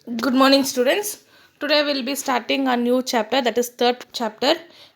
Good morning, students. Today we'll be starting a new chapter, that is third chapter,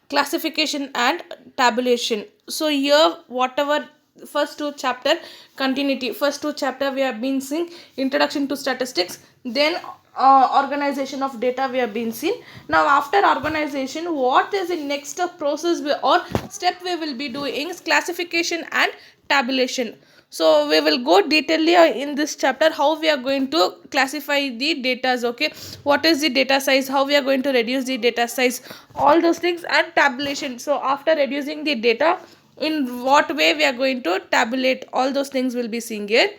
classification and tabulation. So here, whatever first two chapter continuity. First two chapter we have been seeing introduction to statistics, then organization of data we have been seen. Now after organization, what is the next process or step we will be doing is classification and tabulation. So we will go detailedly in this chapter how we are going to classify the data. Okay, what is the data size, how we are going to reduce the data size, all those things, and tabulation. So after reducing the data, in what way we are going to tabulate, all those things will be seeing here.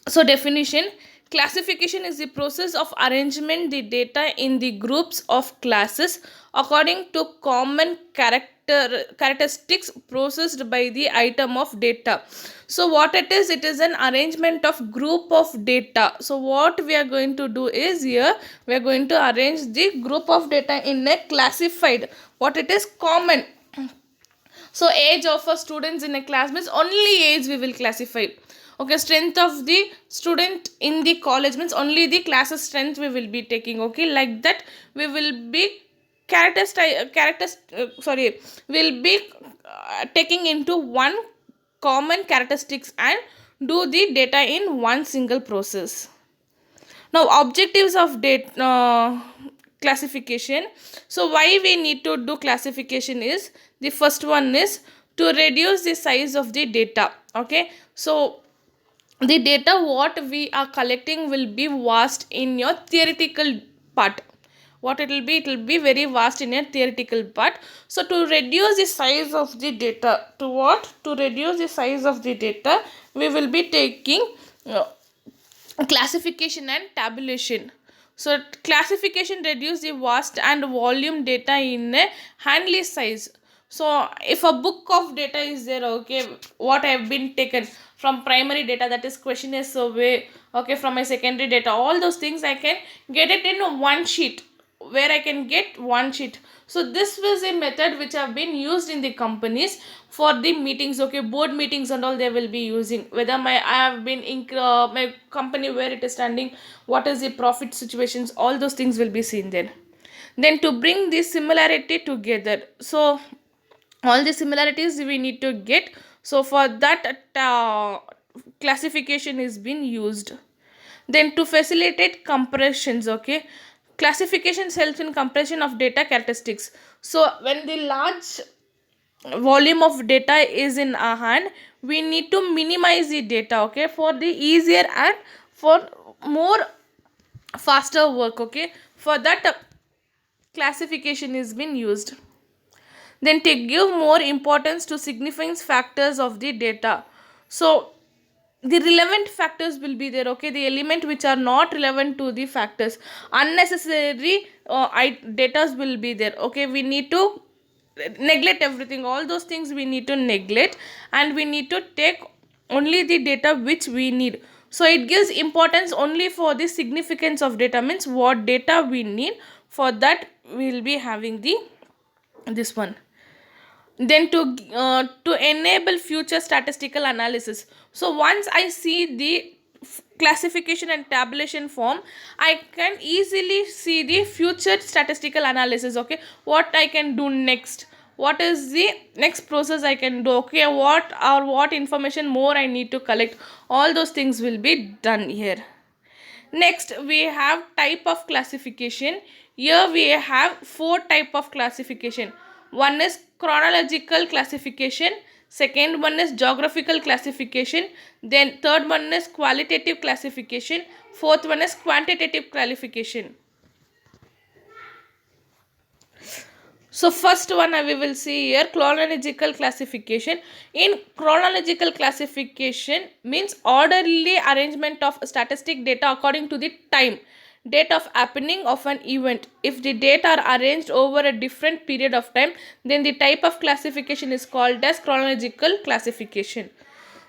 So definition: classification is the process of arrangement the data in the groups of classes according to common characteristics processed by the item of data. So what it is an arrangement of group of data. So what we are going to do is, here we are going to arrange the group of data in a classified, what it is, common. So age of a students in a class means only age we will classify. Okay, strength of the student in the college means only the classes strength we will be taking. Okay, like that we will be will be taking into one common characteristics and do the data in one single process. Now objectives of data classification. So why we need to do classification is, the first one is to reduce the size of the data. Okay, so the data what we are collecting will be vast in your theoretical part. What it will be very vast in a theoretical part. So to reduce the size of the data, to reduce the size of the data, we will be taking classification and tabulation. So classification reduce the vast and volume data in a handly size. So if a book of data is there, okay, what have been taken from primary data, that is questionnaire survey, okay, from my secondary data, all those things I can get it in one sheet, where I can get one sheet. So this was a method which have been used in the companies for the meetings. Okay, board meetings and all they will be using, whether I have been in my company, where it is standing, what is the profit situations, all those things will be seen there. Then to bring this similarity together, so all the similarities we need to get. So for that classification is being used. Then to facilitate compressions, okay, classification helps in compression of data characteristics. So when the large volume of data is in our hand, we need to minimize the data, okay, for the easier and for more faster work. Okay, for that classification is being used. Then to give more importance to significance factors of the data. So the relevant factors will be there. Okay, the element which are not relevant to the factors, unnecessary data will be there. Okay, we need to neglect everything, all those things we need to neglect, and we need to take only the data which we need. So it gives importance only for the significance of data, means what data we need. For that we will be having the this one. Then to enable future statistical analysis. So once I see the classification and tabulation form, I can easily see the future statistical analysis. Okay, what I can do next, what is the next process I can do. Okay, what information more I need to collect, all those things will be done here. Next we have type of classification. Here we have four type of classification. One is chronological classification, second one is geographical classification, then third one is qualitative classification, fourth one is quantitative classification. So first one we will see here, chronological classification. In chronological classification means orderly arrangement of statistic data according to the time, date of happening of an event. If the data are arranged over a different period of time, then the type of classification is called as chronological classification.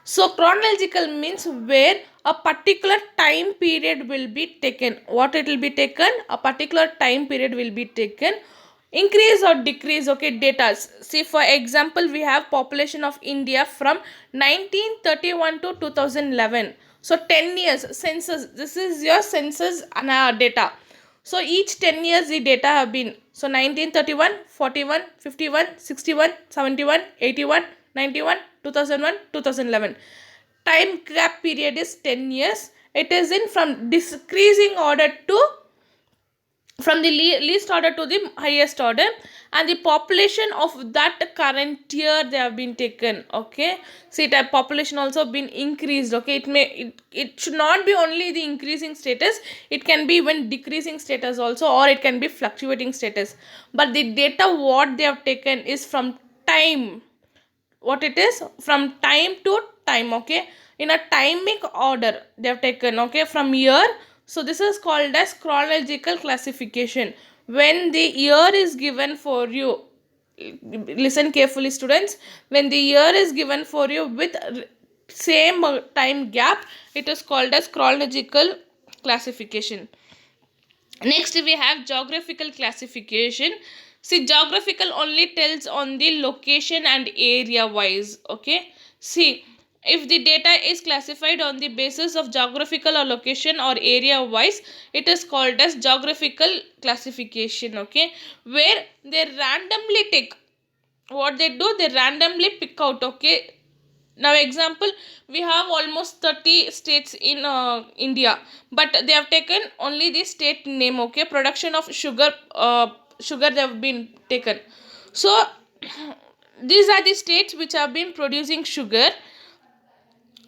So chronological means where a particular time period will be taken. What it will be taken? A particular time period will be taken. Increase or decrease, okay, data. See, for example, we have population of India from 1931 to 2011. So 10 years census, this is your census data. So each 10 years the data have been, so 1931, 41, 51, 61, 71, 81, 91, 2001, 2011. Time gap period is 10 years. It is in from decreasing order to, from the least order to the highest order, and the population of that current year they have been taken. Okay, see, the population also been increased. Okay, it should not be only the increasing status, it can be even decreasing status also, or it can be fluctuating status. But the data what they have taken is from time, what it is from time to time. Okay, in a timing order they have taken. Okay, from year. So this is called as chronological classification. When the year is given for you, listen carefully students, when the year is given for you with same time gap, it is called as chronological classification. Next we have geographical classification. See, geographical only tells on the location and area wise. Okay, see, if the data is classified on the basis of geographical or location or area wise, it is called as geographical classification. Okay, where they randomly take, what they do, they randomly pick out. Okay, now example, we have almost 30 states in India, but they have taken only the state name. Okay, production of sugar they have been taken. So these are the states which have been producing sugar.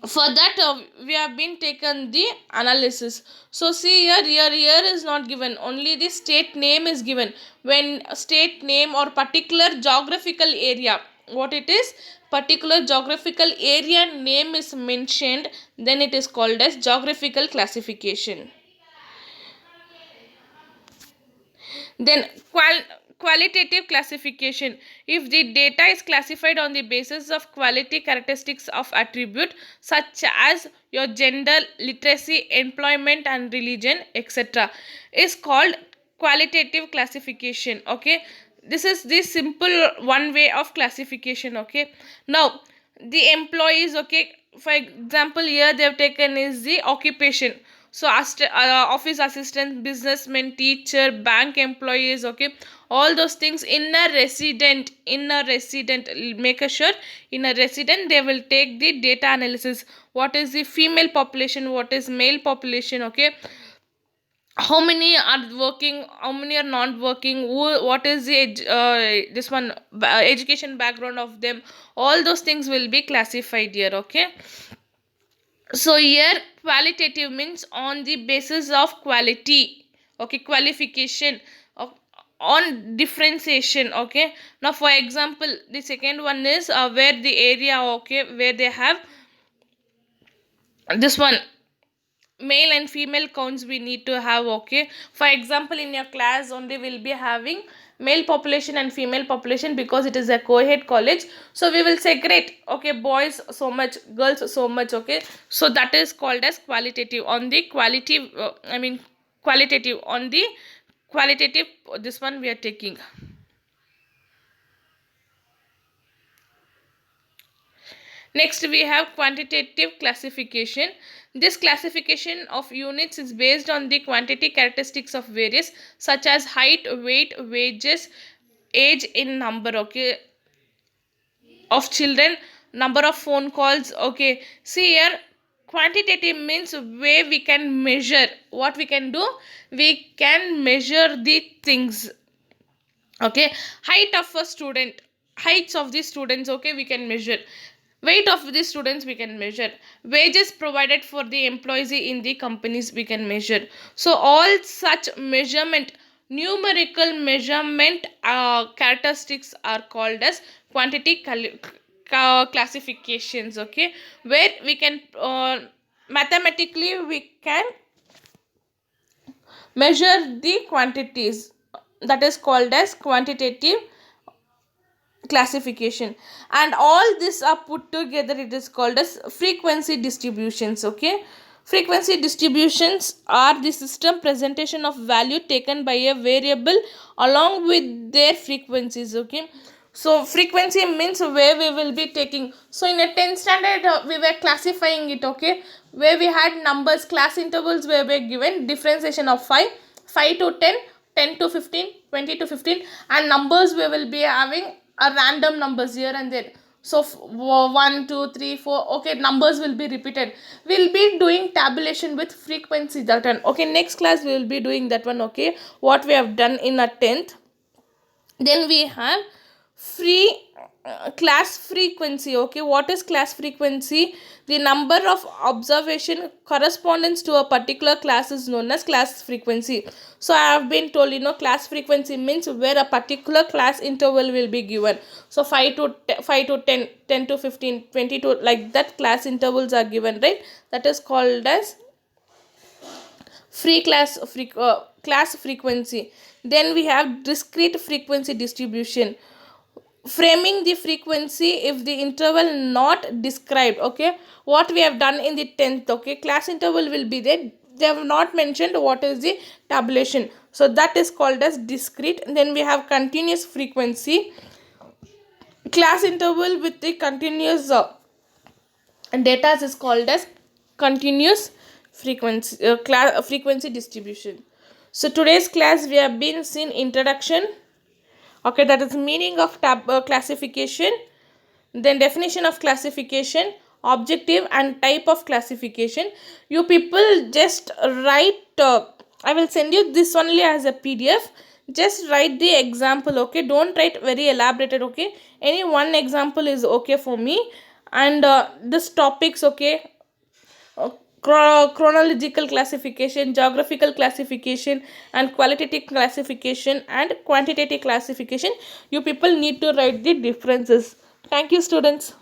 For that we have been taken the analysis. So see here is not given, only the state name is given. When state name or particular geographical area, what it is, particular geographical area name is mentioned, then it is called as geographical classification. Then qualitative classification. If the data is classified on the basis of quality characteristics of attribute such as your gender, literacy, employment and religion, etc., is called qualitative classification. Okay, this is the simple one way of classification. Okay, now the employees. Okay, for example here they have taken is the occupation. So office assistant, businessman, teacher, bank employees. Okay, all those things. In a resident, make a sure in a resident they will take the data analysis. What is the female population, what is male population. Okay, how many are working, how many are not working, what is the this one education background of them, all those things will be classified here. Okay, so here qualitative means on the basis of quality. Okay, qualification of, on differentiation. Okay, now for example the second one is where the area. Okay, where they have this one male and female counts we need to have. Okay, for example in your class only we'll be having male population and female population because it is a co-ed college, so we will segregate. Okay, boys so much, girls so much. Okay, so that is called as qualitative. On the quality qualitative, on the qualitative, this one we are taking. Next we have quantitative classification. This classification of units is based on the quantity characteristics of various such as height, weight, wages, age in number. Okay, of children, number of phone calls. Okay, see here quantitative means where we can measure. What we can do, we can measure the things. Okay, height of a student, heights of the students. Okay, we can measure. Weight of the students we can measure. Wages provided for the employees in the companies we can measure. So all such measurement, numerical measurement characteristics are called as quantity classifications. Okay, where we can mathematically we can measure the quantities, that is called as quantitative classification. And all this are put together, it is called as frequency distributions. Okay, frequency distributions are the system presentation of value taken by a variable along with their frequencies. Okay, so frequency means where we will be taking. So in a 10th standard we were classifying it. Okay, where we had numbers, class intervals where we given differentiation of 5, 5 to 10, 10 to 15, 20 to 15, and numbers we will be having a random numbers here and there. So 1 2 3 4, okay, numbers will be repeated. We'll be doing tabulation with frequency, that one. Okay, next class we will be doing that one. Okay, what we have done in a 10th. Then we have free class frequency. Okay, what is class frequency? The number of observation correspondence to a particular class is known as class frequency. So I have been told, class frequency means where a particular class interval will be given. So 5 to 10, 10 to 15, 20 to, like that, class intervals are given, right? That is called as class frequency. Then we have discrete frequency distribution, framing the frequency if the interval not described. Okay, what we have done in the 10th, okay, class interval will be there, they have not mentioned what is the tabulation, so that is called as discrete. Then we have continuous frequency, class interval with the continuous data is called as continuous frequency distribution. So today's class we have been seen introduction, okay, that is meaning of classification, then definition of classification, objective and type of classification. You people just write, I will send you this only as a PDF. Just write the example, okay, don't write very elaborated, okay, any one example is okay for me. And this topics, okay, uh, chronological classification, geographical classification, and qualitative classification and quantitative classification, you people need to write the differences. Thank you, students.